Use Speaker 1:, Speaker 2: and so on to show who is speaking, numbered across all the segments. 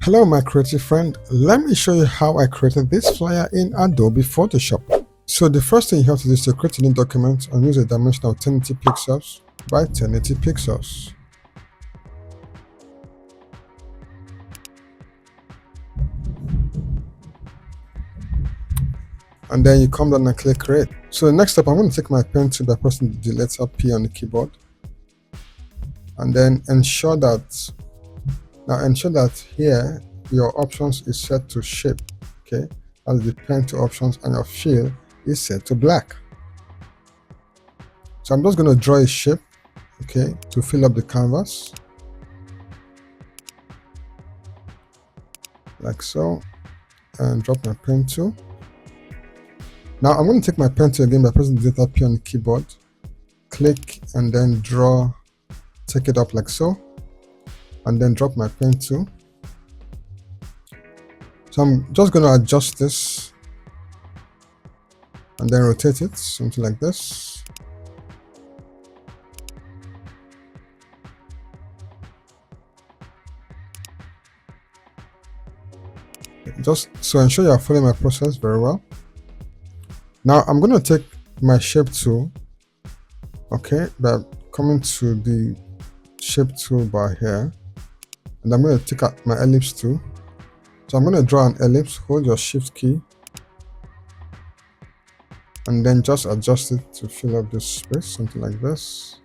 Speaker 1: Hello my creative friend, let me show you how I created this flyer in Adobe Photoshop. So the first thing you have to do is to create a new document and use a dimension of 1080 pixels by 1080 pixels. And then you come down and click create. So the next step, I'm going to take my pen tool by pressing the letter P on the keyboard. And then ensure that here your options is set to shape, okay, as the pen to options, and your fill is set to black. So I'm just going to draw a shape, okay, to fill up the canvas like so, and drop my pen tool. Now I'm going to take my pen tool again by pressing the letter P on the keyboard, click, and then draw, take it up like so, and then drop my pen tool. So I'm just going to adjust this and then rotate it, something like this. Just so ensure you are following my process very well. Now I'm going to take my shape tool, okay, by coming to the shape toolbar here, and I'm going to take out my ellipse tool. So I'm going to draw an ellipse, hold your shift key, and then just adjust it to fill up this space, something like this.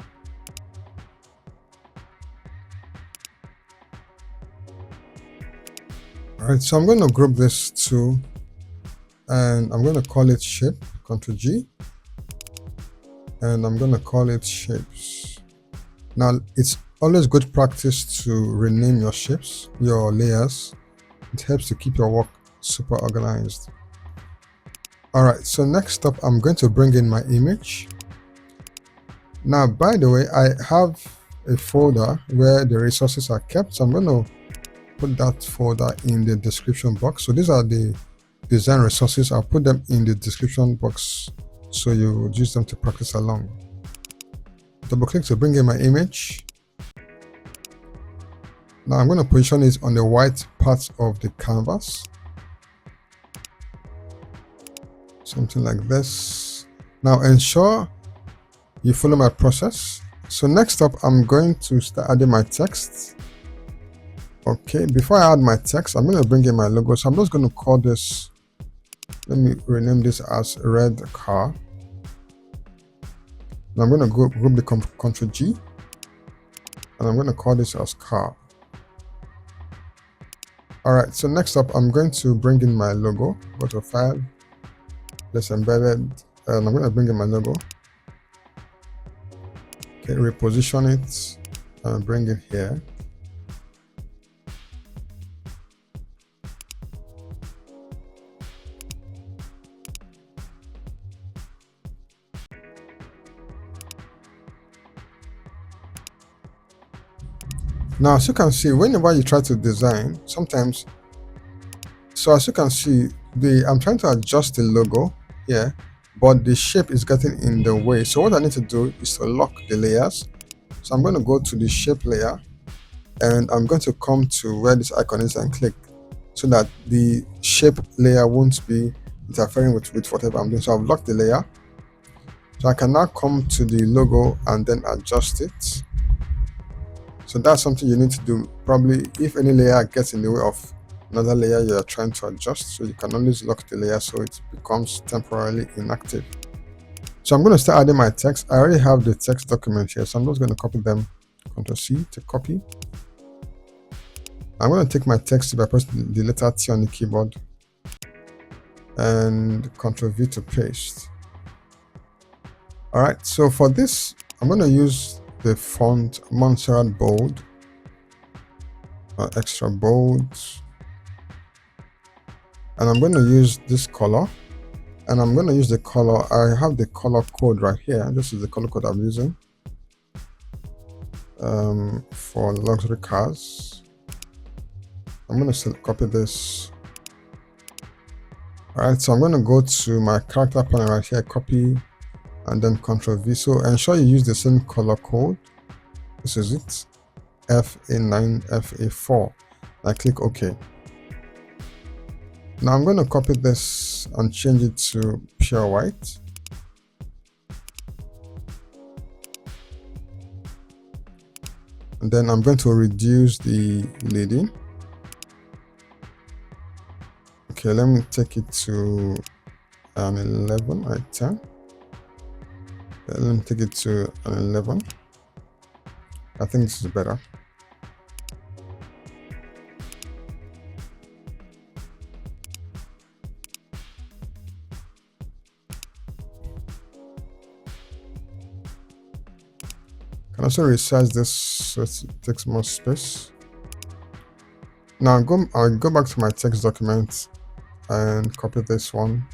Speaker 1: Alright, so I'm going to group this tool and I'm going to call it shape, Ctrl G, and I'm going to call it shapes. Now it's always good practice to rename your shapes, your layers. It helps to keep your work super organized. Alright, so next up I'm going to bring in my image. Now by the way, I have a folder where the resources are kept, so I'm going to put that folder in the description box. So these are the design resources. I'll put them in the description box so you would use them to practice along. Double click to bring in my image. Now I'm going to position it on the white part of the canvas, something like this. Now ensure you follow my process. So next up I'm going to start adding my text. Okay, before I add my text, I'm going to bring in my logo. So I'm just going to call this, let me rename this as red car. Now I'm going to group the Ctrl G, and I'm going to call this as car. Alright, so next up I'm going to bring in my logo. Go to file, place embedded, and I'm going to bring in my logo. Okay, reposition it and bring it here. Now as you can see, whenever you try to design, sometimes, so as you can see, I'm trying to adjust the logo here, but the shape is getting in the way. So what I need to do is to lock the layers. So I'm going to go to the shape layer, and I'm going to come to where this icon is and click, so that the shape layer won't be interfering with whatever I'm doing. So I've locked the layer. So I can now come to the logo and then adjust it. So that's something you need to do, probably if any layer gets in the way of another layer you are trying to adjust. So you can always lock the layer so it becomes temporarily inactive. So I'm going to start adding my text. I already have the text document here, so I'm just going to copy them. Ctrl C to copy. I'm going to take my text by pressing the letter T on the keyboard and Ctrl V to paste. Alright, so for this, I'm going to use the font Montserrat bold, extra bold, and I'm going to use this color, and I'm going to use the color. I have the color code right here. This is the color code I'm using for luxury cars. I'm going to copy this. Alright, so I'm going to go to my character panel right here, copy, and then Ctrl V. So ensure you use the same color code. This is it, FA9, FA4. I click OK. Now I'm going to copy this and change it to pure white. And then I'm going to reduce the leading. Okay, let me take it to an 11 at 10. Let me take it to an 11. I think this is better. Can also resize this so it takes more space. Now I'll go back to my text document and copy this one.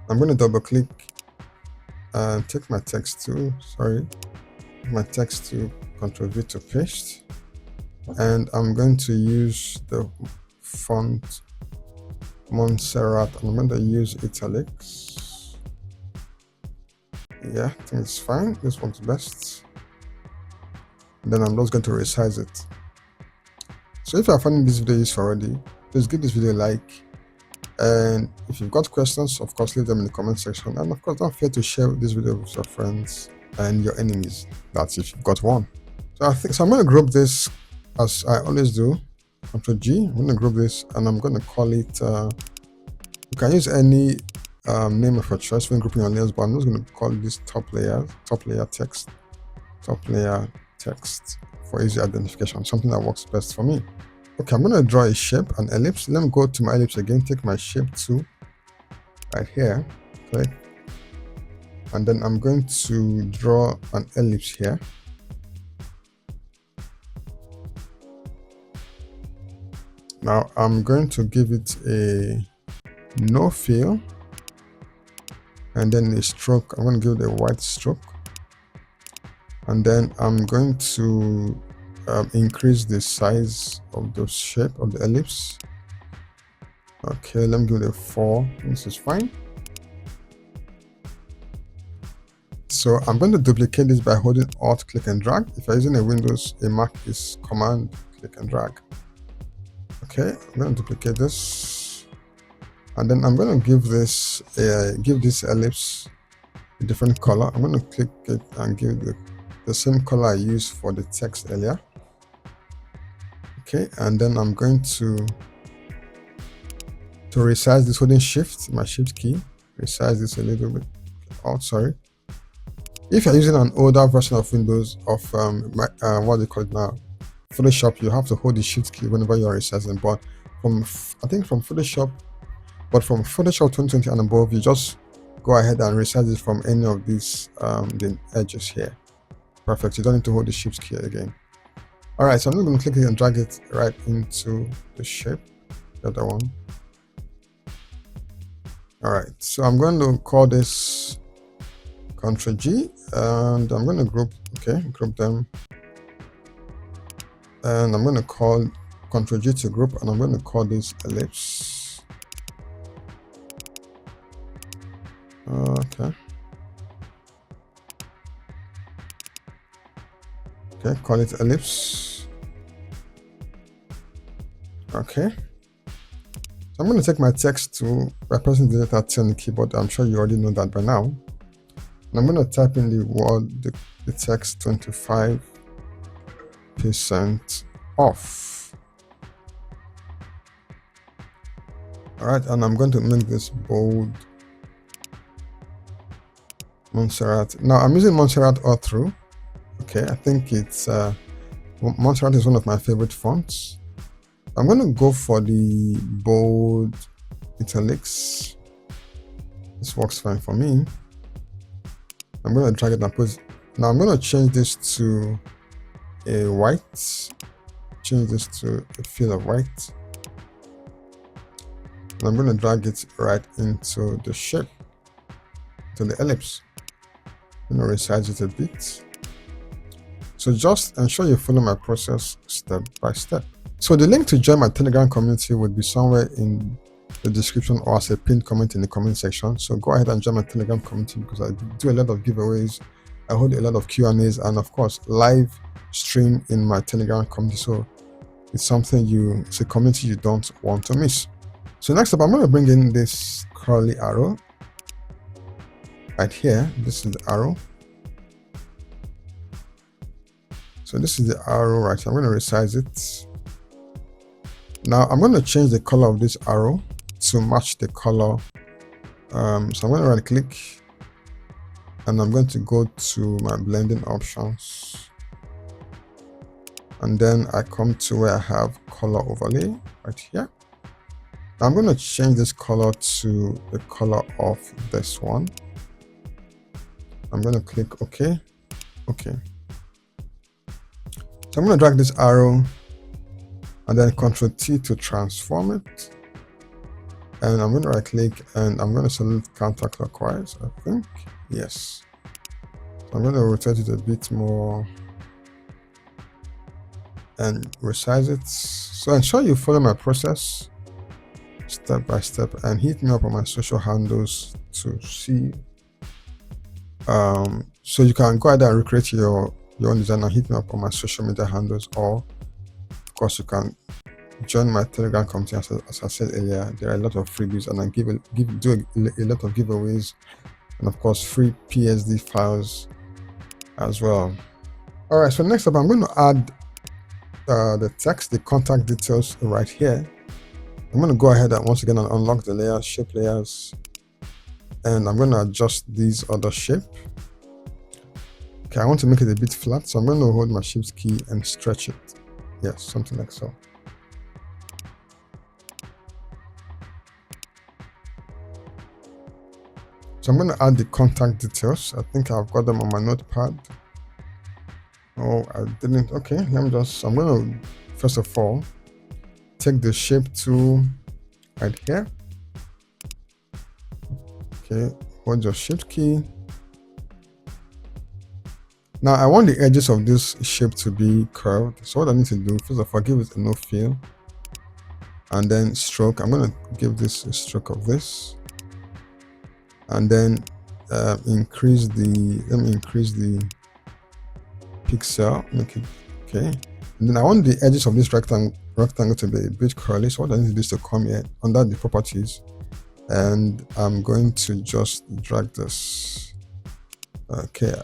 Speaker 1: I'm going to double click and take my text to, Ctrl V to paste. And I'm going to use the font Montserrat, and I'm going to use italics. Yeah, I think it's fine. This works best. Then I'm just going to resize it. So if you are finding this video useful already, please give this video a like. And if you've got questions, of course, leave them in the comment section. And of course, don't forget to share this video with your friends and your enemies. That's if you've got one. So I'm going to group this as I always do. Ctrl G. I'm going to group this and I'm going to call it. You can use any name of your choice when grouping your layers, but I'm just going to call this top layer text for easy identification. Something that works best for me. Okay, I'm going to draw a shape, an ellipse. Let me go to my ellipse again, take my shape tool right here, click, and then I'm going to draw an ellipse here. Now I'm going to give it a no fill, and then a stroke. I'm going to give it a white stroke, and then I'm going to increase the size of the shape of the ellipse. Okay, let me give it a 4. This is fine. So I'm going to duplicate this by holding Alt, click and drag. If you're using a Windows, a Mac is Command, click and drag. Okay, I'm going to duplicate this, and then I'm going to give this ellipse a different color. I'm going to click it and give it the same color I used for the text earlier. Okay, and then I'm going to resize this, holding Shift, my Shift key, resize this a little bit. Alt, sorry. If you're using an older version of Windows, of what do you call it now, Photoshop, you have to hold the Shift key whenever you are resizing. But from Photoshop 2020 and above, you just go ahead and resize it from any of these the edges here. Perfect. You don't need to hold the Shift key again. All right, so I'm just going to click it and drag it right into the shape, the other one. All right, so I'm going to call this Ctrl G, and I'm going to group them. And I'm going to call Ctrl G to group, and I'm going to call this ellipse. Okay. Okay, call it ellipse. Okay. So I'm going to take my text tool by pressing the letter T on the keyboard. I'm sure you already know that by now. And I'm going to type in the word, the text 25% off. All right, and I'm going to make this bold. Montserrat. Now I'm using Montserrat all through. Okay, I think it's Montserrat is one of my favorite fonts. I'm going to go for the bold italics. This works fine for me. I'm going to drag it and put. Now I'm going to change this to a white. Change this to a fill of white. And I'm going to drag it right into the shape, to the ellipse. I'm going to resize it a bit. So just ensure you follow my process step by step. So the link to join my Telegram community would be somewhere in the description or as a pinned comment in the comment section. So go ahead and join my Telegram community because I do a lot of giveaways I hold a lot of Q&As and of course live stream in my Telegram community. So it's something it's a community you don't want to miss. So next up, I'm going to bring in this curly arrow right here. This is the arrow. So this is the arrow right here. I'm going to resize it. Now I'm going to change the color of this arrow to match the color. So I'm going to right click and I'm going to go to my blending options. And then I come to where I have color overlay right here. Now I'm going to change this color to the color of this one. I'm going to click OK. OK. So I'm going to drag this arrow and then Ctrl T to transform it. And I'm going to right click and I'm going to select counterclockwise, I think. Yes. So I'm going to rotate it a bit more and resize it. So ensure you follow my process step by step and hit me up on my social handles to see. So you can go ahead and recreate your own design and hit me up on my social media handles, or of course you can join my Telegram community. As I said earlier, there are a lot of freebies and I do a lot of giveaways and of course free PSD files as well. All right, so next up I'm going to add the text, the contact details right here. I'm going to go ahead and once again unlock the layers, shape layers, and I'm going to adjust these other shape. Okay, I want to make it a bit flat, so I'm going to hold my shift key and stretch it. Yes, something like so. So I'm going to add the contact details. I think I've got them on my notepad. Oh, I didn't. Okay, I'm going to first of all take the shape tool right here. Okay, hold your shift key. Now I want the edges of this shape to be curved. So what I need to do, first of all, give it a no fill and then stroke. I'm going to give this a stroke of this and then let me increase the pixel, make it okay. And then I want the edges of this rectangle to be a bit curly. So what I need to do is to come here under the properties and I'm going to just drag this. Okay,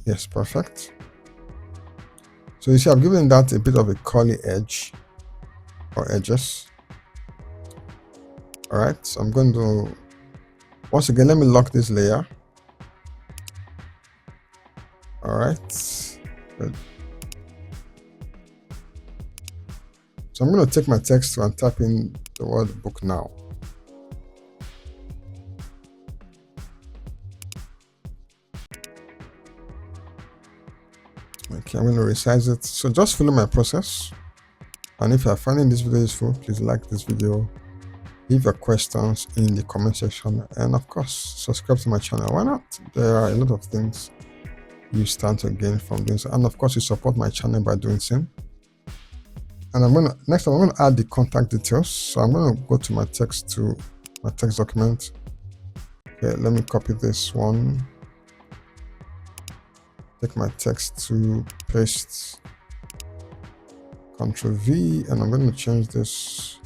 Speaker 1: yes, perfect. So you see I've given that a bit of a curly edge or edges. All right, so I'm going to once again let me lock this layer. All right, good. So I'm going to take my text and type in the word book now. Okay, I'm going to resize it. So just follow my process. And if you are finding this video useful, please like this video, leave your questions in the comment section, and of course, subscribe to my channel. Why not? There are a lot of things you stand to gain from this. And of course, you support my channel by doing so. And next time I'm going to add the contact details. So I'm going to go to my text document. Okay, let me copy this one. Take my text to paste, Ctrl V, and I'm going to change this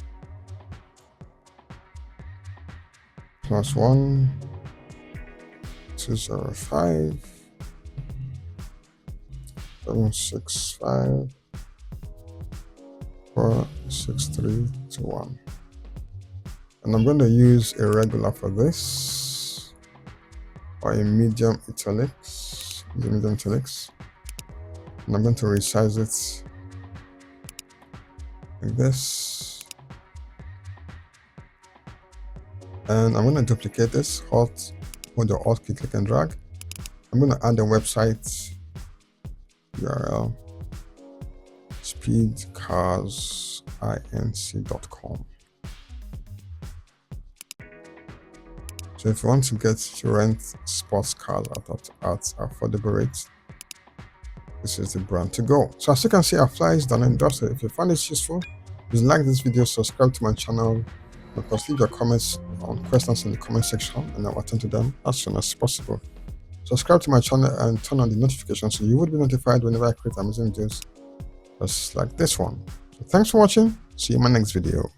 Speaker 1: +1 205 765 46321, and I'm going to use a regular for this or a medium italics, and I'm going to resize it like this, and I'm going to duplicate this, hold the Alt key, click and drag. I'm going to add the website URL, speedcarsinc.com. So if you want to get to rent sports cars at affordable rates, this is the brand to go. So as you can see, our flyer is done and dusted. If you find this useful, please like this video, subscribe to my channel, and of course leave your comments on questions in the comment section and I'll attend to them as soon as possible. Subscribe to my channel and turn on the notifications so you would be notified whenever I create amazing videos just like this one. So thanks for watching. See you in my next video.